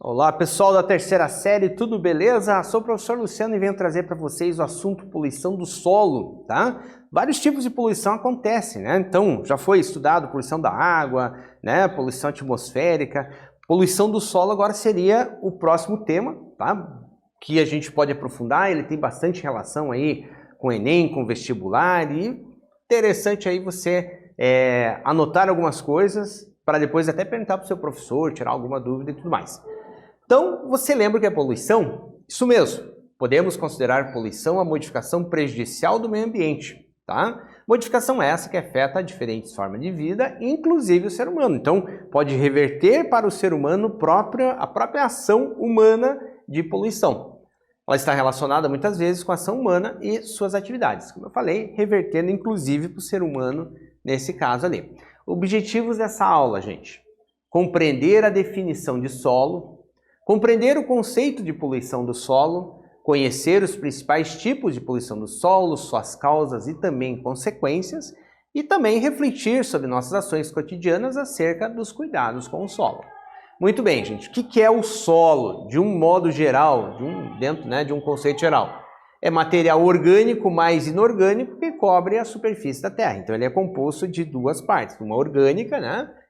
Olá pessoal da terceira série, tudo beleza? Sou o professor Luciano e venho trazer para vocês o assunto poluição do solo, tá? Vários tipos de poluição acontecem, né? Então, já foi estudado poluição da água, né? Poluição atmosférica. Poluição do solo agora seria o próximo tema, tá? Que a gente pode aprofundar, ele tem bastante relação aí com o Enem, com o vestibular e interessante aí você anotar algumas coisas para depois até perguntar para o seu professor, tirar alguma dúvida e tudo mais. Então, você lembra o que é poluição? Isso mesmo, podemos considerar poluição a modificação prejudicial do meio ambiente, tá? Modificação essa que afeta diferentes formas de vida, inclusive o ser humano. Então, pode reverter para o ser humano a própria ação humana de poluição. Ela está relacionada muitas vezes com a ação humana e suas atividades. Como eu falei, revertendo inclusive para o ser humano nesse caso ali. Objetivos dessa aula, gente. Compreender a definição de solo, compreender o conceito de poluição do solo, conhecer os principais tipos de poluição do solo, suas causas e também consequências, e também refletir sobre nossas ações cotidianas acerca dos cuidados com o solo. Muito bem, gente, o que é o solo? De um modo geral, dentro de um conceito geral. É material orgânico mais inorgânico que cobre a superfície da Terra. Então ele é composto de duas partes, uma orgânica,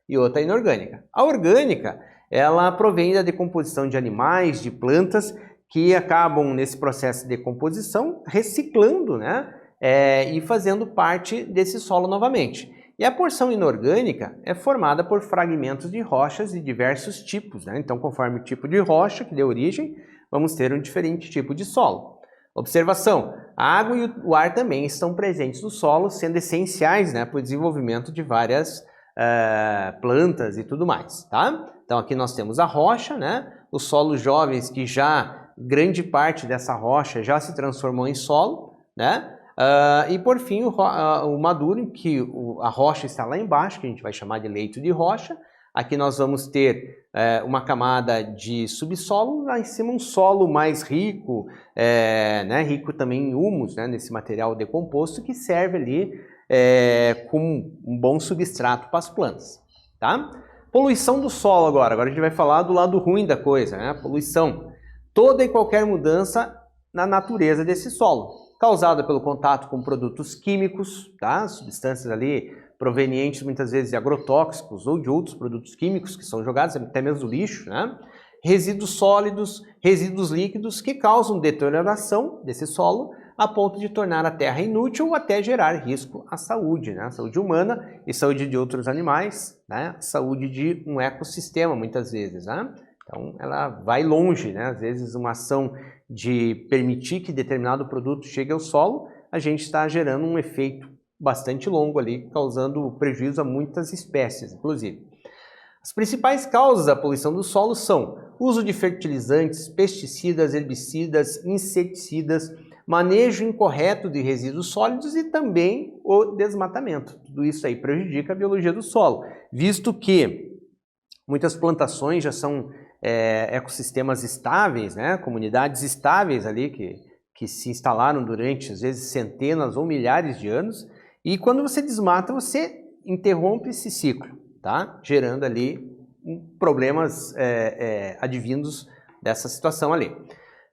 e outra inorgânica. A orgânica, ela provém da decomposição de animais, de plantas, que acabam nesse processo de decomposição reciclando, e fazendo parte desse solo novamente. E a porção inorgânica é formada por fragmentos de rochas de diversos tipos, Então, conforme o tipo de rocha que deu origem, vamos ter um diferente tipo de solo. Observação, a água e o ar também estão presentes no solo, sendo essenciais para o desenvolvimento de várias plantas e tudo mais, tá? Então aqui nós temos a rocha, os solos jovens que já, grande parte dessa rocha já se transformou em solo, e por fim o maduro, em que a rocha está lá embaixo, que a gente vai chamar de leito de rocha. Aqui nós vamos ter uma camada de subsolo, lá em cima um solo mais rico, rico também em humus, nesse material decomposto, que serve ali como um bom substrato para as plantas, tá? Poluição do solo agora a gente vai falar do lado ruim da coisa, Poluição, toda e qualquer mudança na natureza desse solo, causada pelo contato com produtos químicos, tá? Substâncias ali provenientes muitas vezes de agrotóxicos ou de outros produtos químicos que são jogados até mesmo no lixo, Resíduos sólidos, resíduos líquidos que causam deterioração desse solo a ponto de tornar a terra inútil ou até gerar risco à saúde, a saúde humana e saúde de outros animais, saúde de um ecossistema muitas vezes, Então ela vai longe, às vezes uma ação de permitir que determinado produto chegue ao solo, a gente está gerando um efeito bastante longo ali, causando prejuízo a muitas espécies, inclusive. As principais causas da poluição do solo são uso de fertilizantes, pesticidas, herbicidas, inseticidas, manejo incorreto de resíduos sólidos e também o desmatamento. Tudo isso aí prejudica a biologia do solo, visto que muitas plantações já são ecossistemas estáveis, comunidades estáveis ali que se instalaram durante, às vezes, centenas ou milhares de anos, e quando você desmata, você interrompe esse ciclo, tá? Gerando ali problemas advindos dessa situação ali.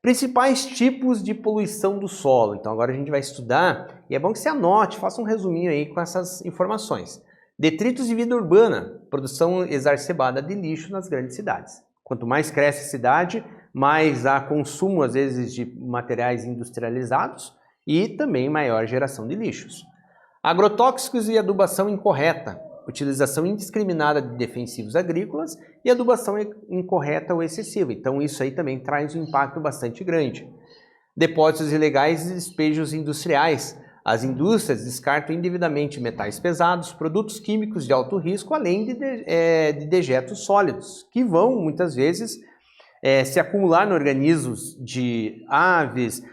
Principais tipos de poluição do solo. Então agora a gente vai estudar, e é bom que você anote, faça um resuminho aí com essas informações. Detritos de vida urbana, produção exacerbada de lixo nas grandes cidades. Quanto mais cresce a cidade, mais há consumo, às vezes, de materiais industrializados e também maior geração de lixos. Agrotóxicos e adubação incorreta, utilização indiscriminada de defensivos agrícolas e adubação incorreta ou excessiva. Então isso aí também traz um impacto bastante grande. Depósitos ilegais e despejos industriais. As indústrias descartam indevidamente metais pesados, produtos químicos de alto risco, além de dejetos sólidos, que vão muitas vezes se acumular no organismos de aves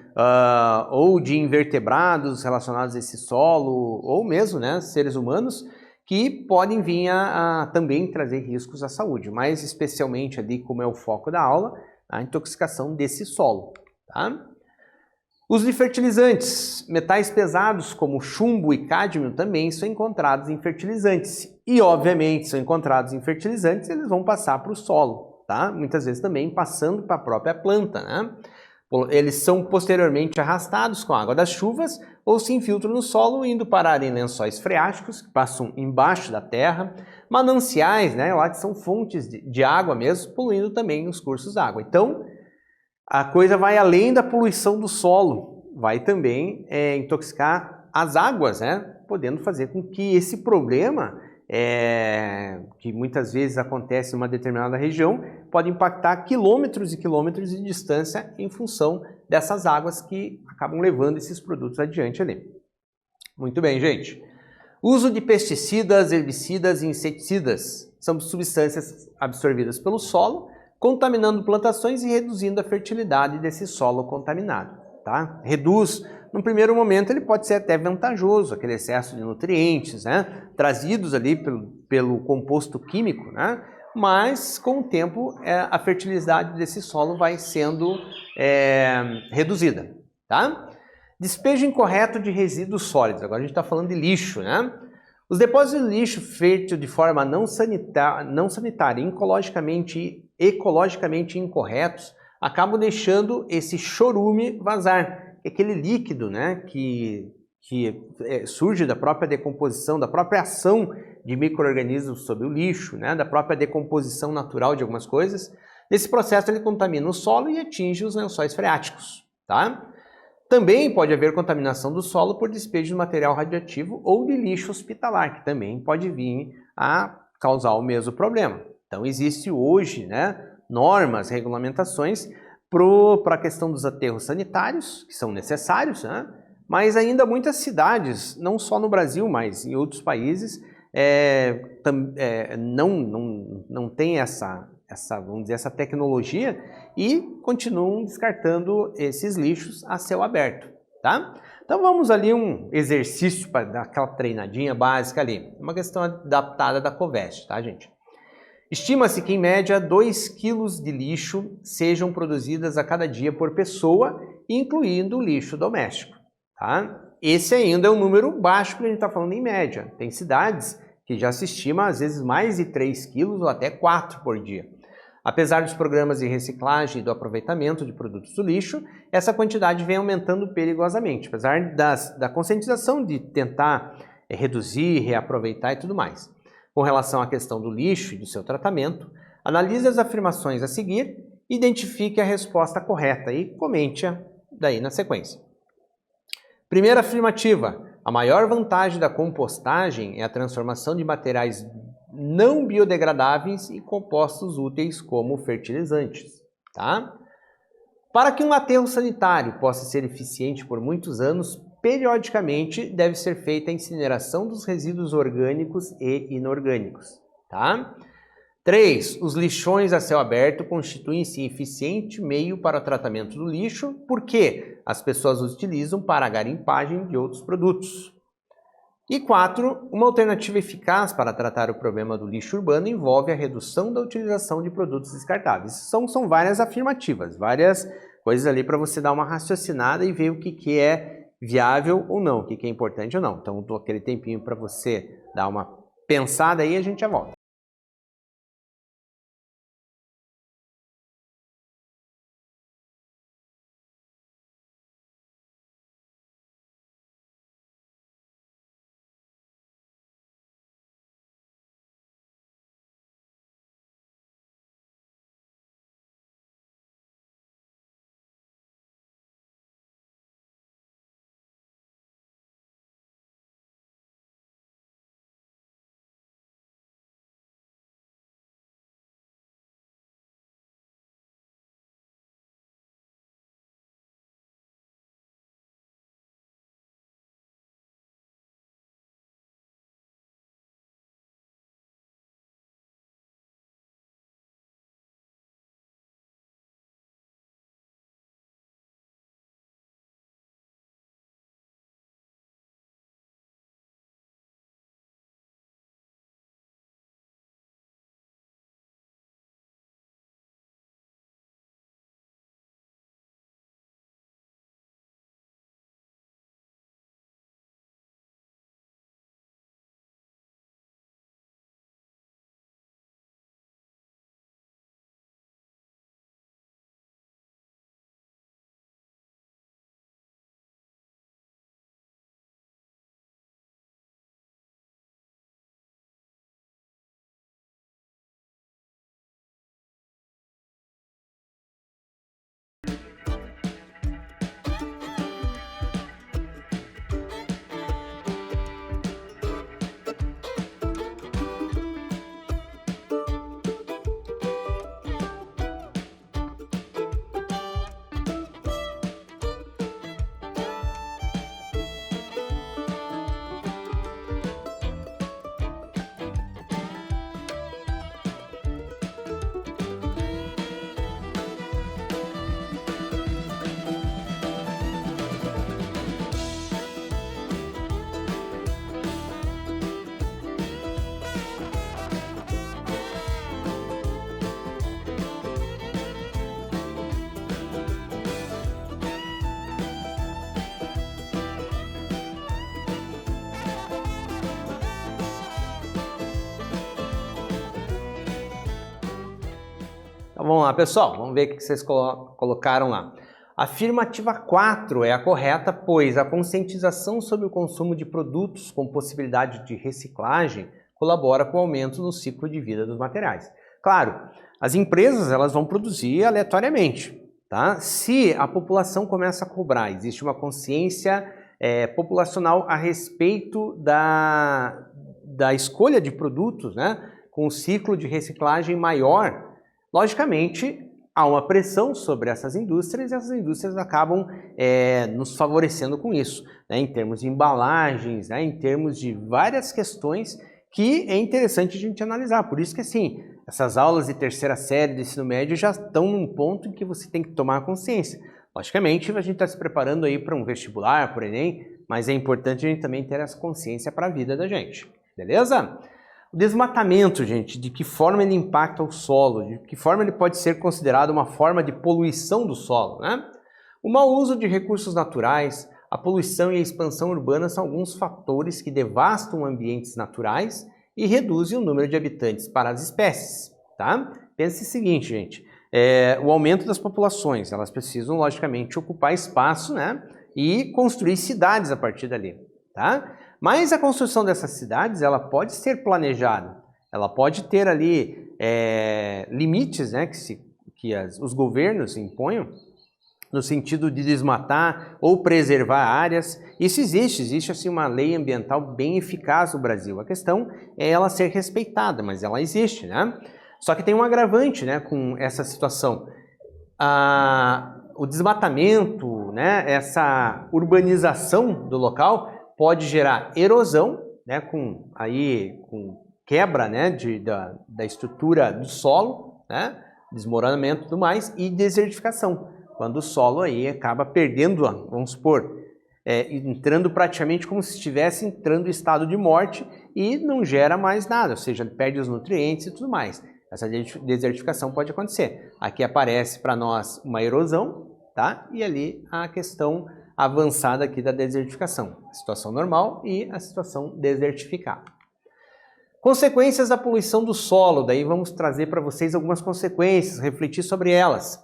ou de invertebrados relacionados a esse solo, ou mesmo seres humanos, que podem vir a também trazer riscos à saúde, mais especialmente ali, como é o foco da aula, a intoxicação desse solo, tá? Uso de fertilizantes. Metais pesados como chumbo e cádmio também são encontrados em fertilizantes. E, obviamente, são encontrados em fertilizantes, eles vão passar para o solo. tá? Muitas vezes também passando para a própria planta, né? Eles são posteriormente arrastados com a água das chuvas ou se infiltram no solo, indo parar em lençóis freáticos, que passam embaixo da terra, mananciais, né, lá que são fontes de água mesmo, poluindo também os cursos d'água. Então, a coisa vai além da poluição do solo, vai também intoxicar as águas, né, podendo fazer com que esse problema, que muitas vezes acontece em uma determinada região, pode impactar quilômetros e quilômetros de distância em função dessas águas que acabam levando esses produtos adiante ali. Muito bem, gente. Uso de pesticidas, herbicidas e inseticidas são substâncias absorvidas pelo solo, contaminando plantações e reduzindo a fertilidade desse solo contaminado. Tá? Reduz, no primeiro momento ele pode ser até vantajoso, aquele excesso de nutrientes, né, trazidos ali pelo composto químico, né, mas com o tempo a fertilidade desse solo vai sendo reduzida. Tá? Despejo incorreto de resíduos sólidos, agora a gente está falando de lixo, né? Os depósitos de lixo feitos de forma não sanitária e ecologicamente incorretos acabam deixando esse chorume vazar, aquele líquido, né, que surge da própria decomposição, da própria ação de micro-organismos sobre o lixo, né, da própria decomposição natural de algumas coisas. Nesse processo ele contamina o solo e atinge os lençóis freáticos. Tá? Também pode haver contaminação do solo por despejo de material radioativo ou de lixo hospitalar, que também pode vir a causar o mesmo problema. Então, existe hoje, né, normas, regulamentações para a questão dos aterros sanitários, que são necessários, né, mas ainda muitas cidades, não só no Brasil, mas em outros países, não tem vamos dizer, essa tecnologia e continuam descartando esses lixos a céu aberto, tá? Então vamos ali um exercício para dar aquela treinadinha básica ali, uma questão adaptada da Covest, tá, gente? Estima-se que em média 2 kg de lixo sejam produzidas a cada dia por pessoa, incluindo o lixo doméstico, tá? Esse ainda é um número baixo que a gente está falando em média. Tem cidades que já se estima às vezes mais de 3 quilos ou até 4 por dia. Apesar dos programas de reciclagem e do aproveitamento de produtos do lixo, essa quantidade vem aumentando perigosamente, apesar da conscientização de tentar reduzir, reaproveitar e tudo mais. Com relação à questão do lixo e do seu tratamento, analise as afirmações a seguir, identifique a resposta correta e comente-a daí na sequência. Primeira afirmativa: a maior vantagem da compostagem é a transformação de materiais não biodegradáveis e compostos úteis como fertilizantes. Tá? Para que um aterro sanitário possa ser eficiente por muitos anos, periodicamente deve ser feita a incineração dos resíduos orgânicos e inorgânicos. Tá? 3. Os lixões a céu aberto constituem-se eficiente meio para o tratamento do lixo, porque as pessoas os utilizam para a garimpagem de outros produtos. E 4. Uma alternativa eficaz para tratar o problema do lixo urbano envolve a redução da utilização de produtos descartáveis. São várias afirmativas, várias coisas ali para você dar uma raciocinada e ver o que é viável ou não, o que é importante ou não. Então, dou aquele tempinho para você dar uma pensada aí e a gente já volta. Então vamos lá, pessoal, vamos ver o que vocês colocaram lá. Afirmativa 4 é a correta, pois a conscientização sobre o consumo de produtos com possibilidade de reciclagem colabora com o aumento no ciclo de vida dos materiais. Claro, as empresas elas vão produzir aleatoriamente, tá? Se a população começa a cobrar, existe uma consciência populacional a respeito da escolha de produtos, né, com um ciclo de reciclagem maior, logicamente há uma pressão sobre essas indústrias e essas indústrias acabam nos favorecendo com isso, né, em termos de embalagens, né, em termos de várias questões que é interessante a gente analisar. Por isso que assim, essas aulas de terceira série do ensino médio já estão num ponto em que você tem que tomar consciência. Logicamente, a gente está se preparando aí para um vestibular, por Enem, mas é importante a gente também ter essa consciência para a vida da gente, beleza? O desmatamento, gente, de que forma ele impacta o solo, de que forma ele pode ser considerado uma forma de poluição do solo, né? O mau uso de recursos naturais, a poluição e a expansão urbana são alguns fatores que devastam ambientes naturais e reduzem o número de habitantes para as espécies, tá? Pense o seguinte, gente, o aumento das populações, elas precisam, logicamente, ocupar espaço, né? E construir cidades a partir dali, tá? Mas a construção dessas cidades, ela pode ser planejada, ela pode ter ali limites, né, que os governos imponham, no sentido de desmatar ou preservar áreas. Isso existe assim uma lei ambiental bem eficaz no Brasil. A questão é ela ser respeitada, mas ela existe, né? Só que tem um agravante, né, com essa situação. O desmatamento, né, essa urbanização do local pode gerar erosão, né, com quebra, né, da estrutura do solo, né, desmoronamento e tudo mais, e desertificação, quando o solo aí acaba perdendo, vamos supor, entrando praticamente como se estivesse entrando em estado de morte e não gera mais nada, ou seja, perde os nutrientes e tudo mais. Essa desertificação pode acontecer. Aqui aparece para nós uma erosão, tá? E ali a questão avançada aqui da desertificação. A situação normal e a situação desertificada. Consequências da poluição do solo. Daí vamos trazer para vocês algumas consequências, refletir sobre elas.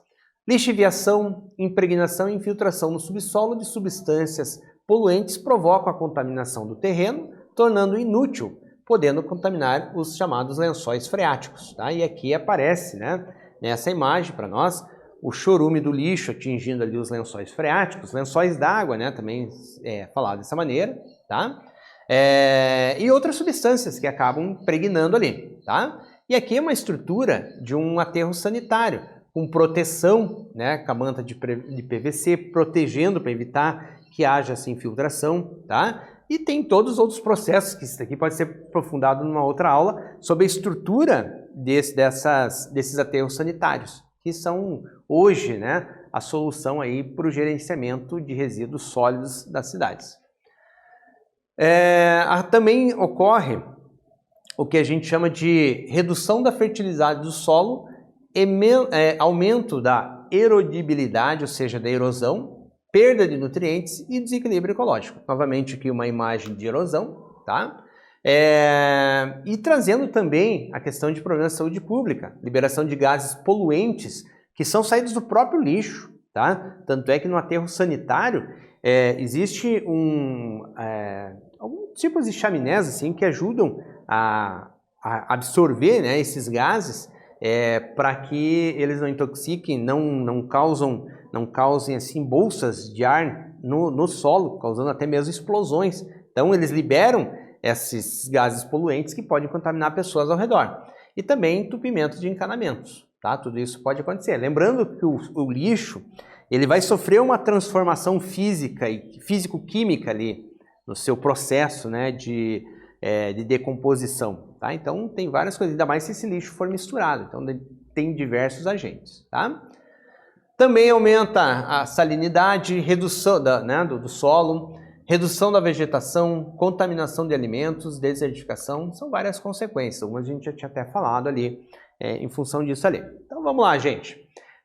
Lixiviação, impregnação e infiltração no subsolo de substâncias poluentes provocam a contaminação do terreno, tornando inútil, podendo contaminar os chamados lençóis freáticos. Tá? E aqui aparece, né, nessa imagem para nós, o chorume do lixo atingindo ali os lençóis freáticos, lençóis d'água, né, também falado dessa maneira, tá? E outras substâncias que acabam impregnando ali, tá? E aqui é uma estrutura de um aterro sanitário, com proteção, né, com a manta de PVC, protegendo para evitar que haja essa infiltração, tá? E tem todos os outros processos, que isso aqui pode ser aprofundado numa outra aula, sobre a estrutura desses aterros sanitários, que são hoje, né, a solução aí para o gerenciamento de resíduos sólidos das cidades. Também ocorre o que a gente chama de redução da fertilidade do solo, aumento da erodibilidade, ou seja, da erosão, perda de nutrientes e desequilíbrio ecológico. Novamente aqui uma imagem de erosão, tá? E trazendo também a questão de problemas de saúde pública, liberação de gases poluentes que são saídos do próprio lixo, tá? Tanto é que no aterro sanitário existe alguns tipos de chaminés assim, que ajudam a absorver, né, esses gases para que eles não intoxiquem, não causem assim, bolsas de ar no solo, causando até mesmo explosões. Então eles liberam esses gases poluentes que podem contaminar pessoas ao redor. E também entupimento de encanamentos, tá? Tudo isso pode acontecer. Lembrando que o lixo ele vai sofrer uma transformação física e físico-química ali no seu processo, né, de decomposição, tá? Então tem várias coisas, ainda mais se esse lixo for misturado. Então tem diversos agentes, tá? Também aumenta a salinidade, redução do solo, redução da vegetação, contaminação de alimentos, desertificação, são várias consequências. Algumas a gente já tinha até falado ali, em função disso ali. Então vamos lá, gente.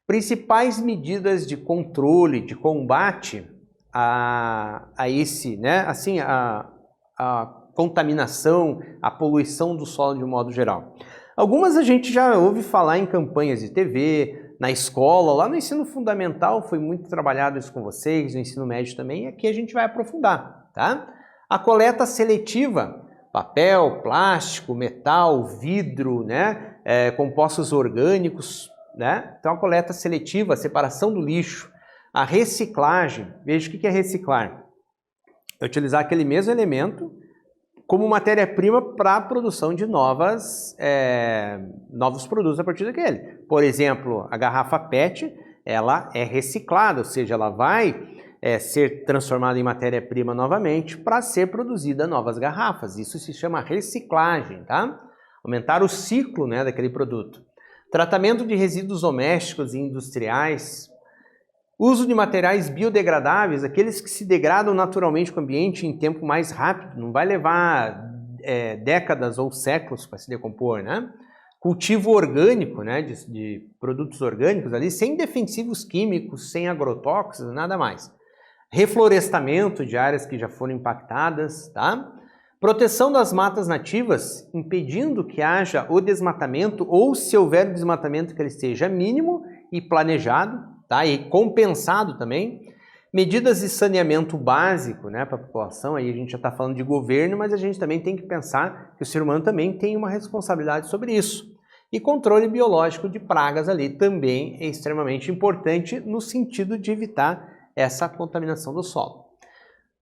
Principais medidas de controle, de combate a esse, né, assim, a contaminação, a poluição do solo de um modo geral. Algumas a gente já ouve falar em campanhas de TV, na escola, lá no ensino fundamental foi muito trabalhado isso com vocês, no ensino médio também, e aqui a gente vai aprofundar, tá? A coleta seletiva, papel, plástico, metal, vidro, né? Compostos orgânicos, né? Então a coleta seletiva, a separação do lixo, a reciclagem, veja o que é reciclar. É utilizar aquele mesmo elemento como matéria-prima para a produção de novos produtos a partir daquele. Por exemplo, a garrafa PET, ela é reciclada, ou seja, ela vai ser transformada em matéria-prima novamente para ser produzida novas garrafas. Isso se chama reciclagem, tá? Aumentar o ciclo, né, daquele produto. Tratamento de resíduos domésticos e industriais. Uso de materiais biodegradáveis, aqueles que se degradam naturalmente com o ambiente em tempo mais rápido, não vai levar décadas ou séculos para se decompor, né? Cultivo orgânico, né, de produtos orgânicos ali, sem defensivos químicos, sem agrotóxicos, nada mais. Reflorestamento de áreas que já foram impactadas, tá? Proteção das matas nativas, impedindo que haja o desmatamento ou, se houver desmatamento, que ele seja mínimo e planejado, tá? E compensado também. Medidas de saneamento básico, né, para a população, aí a gente já está falando de governo, mas a gente também tem que pensar que o ser humano também tem uma responsabilidade sobre isso. E controle biológico de pragas ali também é extremamente importante no sentido de evitar essa contaminação do solo.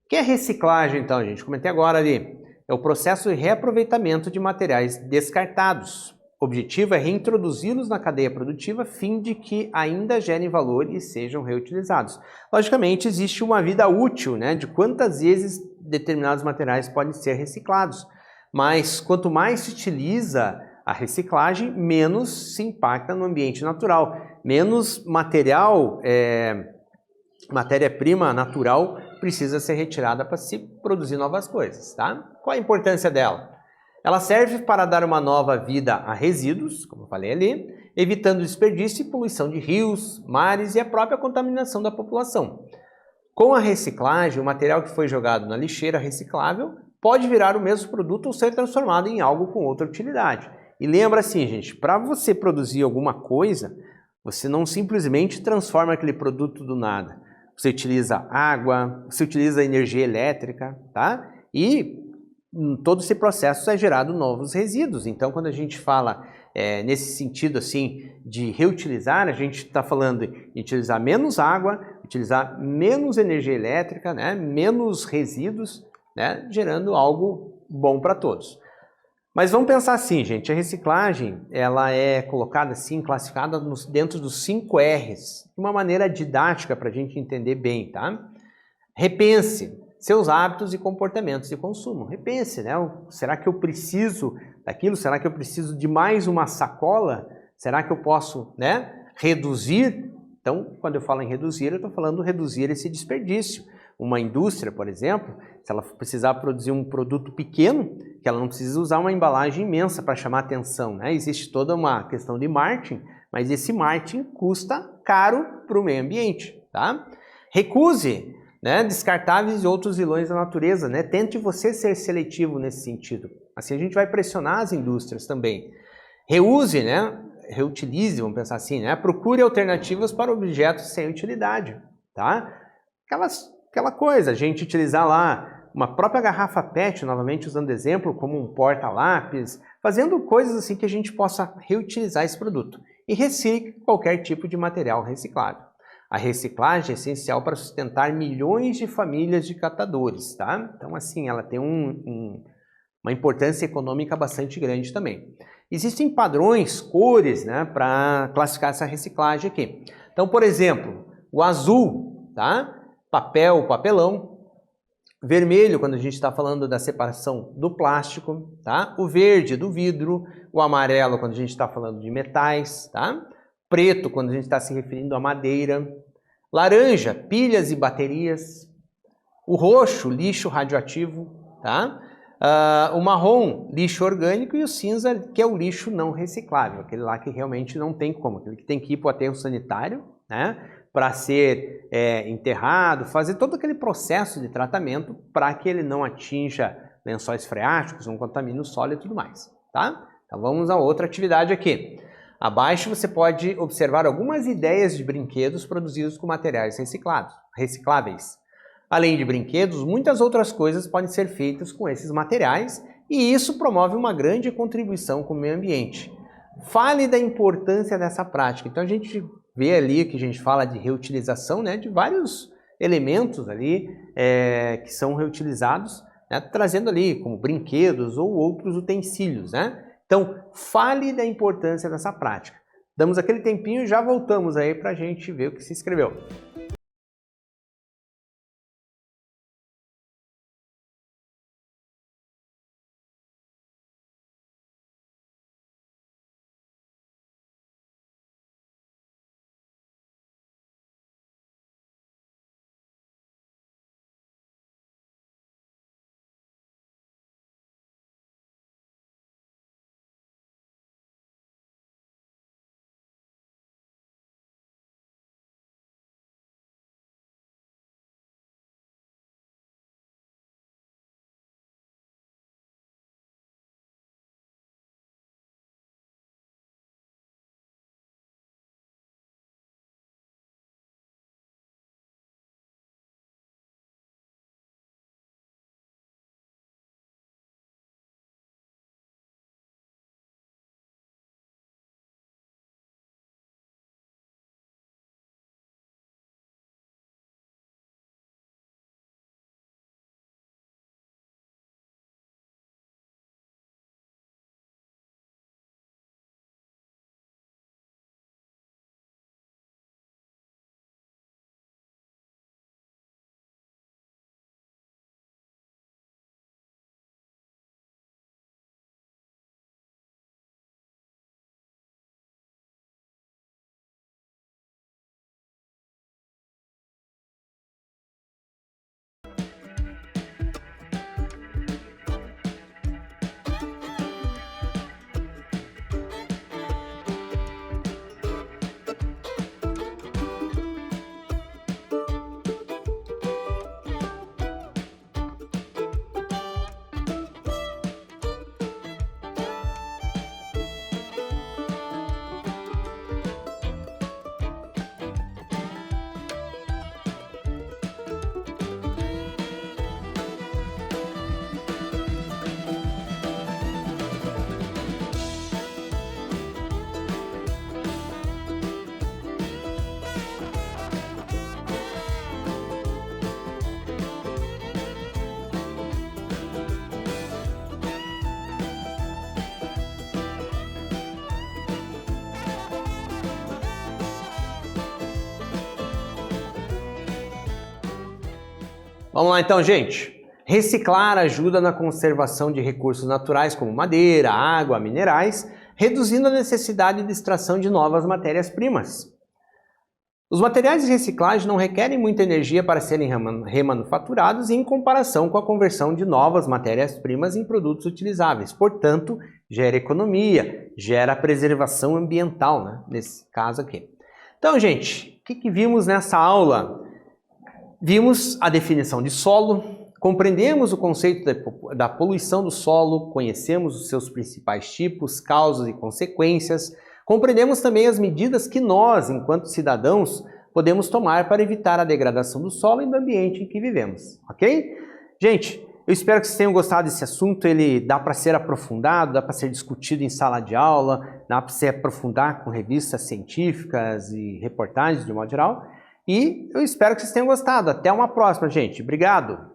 O que é reciclagem então, gente? Comentei agora ali. É o processo de reaproveitamento de materiais descartados. O objetivo é reintroduzi-los na cadeia produtiva a fim de que ainda gerem valor e sejam reutilizados. Logicamente, existe uma vida útil, né, de quantas vezes determinados materiais podem ser reciclados. Mas quanto mais se utiliza a reciclagem, menos se impacta no ambiente natural. Menos matéria-prima natural precisa ser retirada para se produzir novas coisas, tá? Qual a importância dela? Ela serve para dar uma nova vida a resíduos, como eu falei ali, evitando desperdício e poluição de rios, mares e a própria contaminação da população. Com a reciclagem, o material que foi jogado na lixeira reciclável pode virar o mesmo produto ou ser transformado em algo com outra utilidade. E lembra assim, gente, para você produzir alguma coisa, você não simplesmente transforma aquele produto do nada. Você utiliza água, você utiliza energia elétrica, tá? E todo esse processo é gerado novos resíduos. Então, quando a gente fala nesse sentido assim de reutilizar, a gente está falando de utilizar menos água, utilizar menos energia elétrica, né? Menos resíduos, né? Gerando algo bom para todos. Mas vamos pensar assim, gente, a reciclagem ela é colocada assim, classificada dentro dos 5 R's, de uma maneira didática para a gente entender bem, tá? Repense seus hábitos e comportamentos de consumo. Repense, né? Será que eu preciso daquilo? Será que eu preciso de mais uma sacola? Será que eu posso, né, reduzir? Então, quando eu falo em reduzir, eu estou falando reduzir esse desperdício. Uma indústria, por exemplo, se ela precisar produzir um produto pequeno, que ela não precisa usar uma embalagem imensa para chamar atenção, né? Existe toda uma questão de marketing, mas esse marketing custa caro para o meio ambiente, tá? Recuse, né, descartáveis e outros vilões da natureza, né? Tente você ser seletivo nesse sentido. Assim a gente vai pressionar as indústrias também. Reuse, né? Reutilize, vamos pensar assim, né? Procure alternativas para objetos sem utilidade, tá? Aquela coisa, a gente utilizar lá uma própria garrafa PET, novamente usando exemplo, como um porta-lápis, fazendo coisas assim que a gente possa reutilizar esse produto. E recicle qualquer tipo de material reciclável. A reciclagem é essencial para sustentar milhões de famílias de catadores, tá? Então, assim, ela tem uma importância econômica bastante grande também. Existem padrões, cores, né, para classificar essa reciclagem aqui. Então, por exemplo, o azul, tá? Papel, papelão. Vermelho, quando a gente está falando da separação do plástico, tá? O verde, do vidro. O amarelo, quando a gente está falando de metais, tá? Preto, quando a gente está se referindo à madeira. Laranja, pilhas e baterias. O roxo, lixo radioativo, tá? O marrom, lixo orgânico, e o cinza, que é o lixo não reciclável, aquele lá que realmente não tem como, aquele que tem que ir para o aterro sanitário, né? Para ser enterrado, fazer todo aquele processo de tratamento para que ele não atinja lençóis freáticos, não contamine o solo e tudo mais, tá? Então vamos a outra atividade aqui. Abaixo você pode observar algumas ideias de brinquedos produzidos com materiais recicláveis. Além de brinquedos, muitas outras coisas podem ser feitas com esses materiais e isso promove uma grande contribuição com o meio ambiente. Fale da importância dessa prática. Então a gente vê ali que a gente fala de reutilização, né, de vários elementos ali que são reutilizados, né, trazendo ali como brinquedos ou outros utensílios, né? Então fale da importância dessa prática. Damos aquele tempinho e já voltamos aí para a gente ver o que se escreveu. Vamos lá então, gente. Reciclar ajuda na conservação de recursos naturais como madeira, água, minerais, reduzindo a necessidade de extração de novas matérias-primas. Os materiais de reciclagem não requerem muita energia para serem remanufaturados em comparação com a conversão de novas matérias-primas em produtos utilizáveis. Portanto, gera economia, gera preservação ambiental, né? Nesse caso aqui. Então, gente, o que vimos nessa aula? Vimos a definição de solo, compreendemos o conceito da poluição do solo, conhecemos os seus principais tipos, causas e consequências, compreendemos também as medidas que nós, enquanto cidadãos, podemos tomar para evitar a degradação do solo e do ambiente em que vivemos, ok? Gente, eu espero que vocês tenham gostado desse assunto, ele dá para ser aprofundado, dá para ser discutido em sala de aula, dá para se aprofundar com revistas científicas e reportagens de modo geral. E eu espero que vocês tenham gostado. Até uma próxima, gente. Obrigado!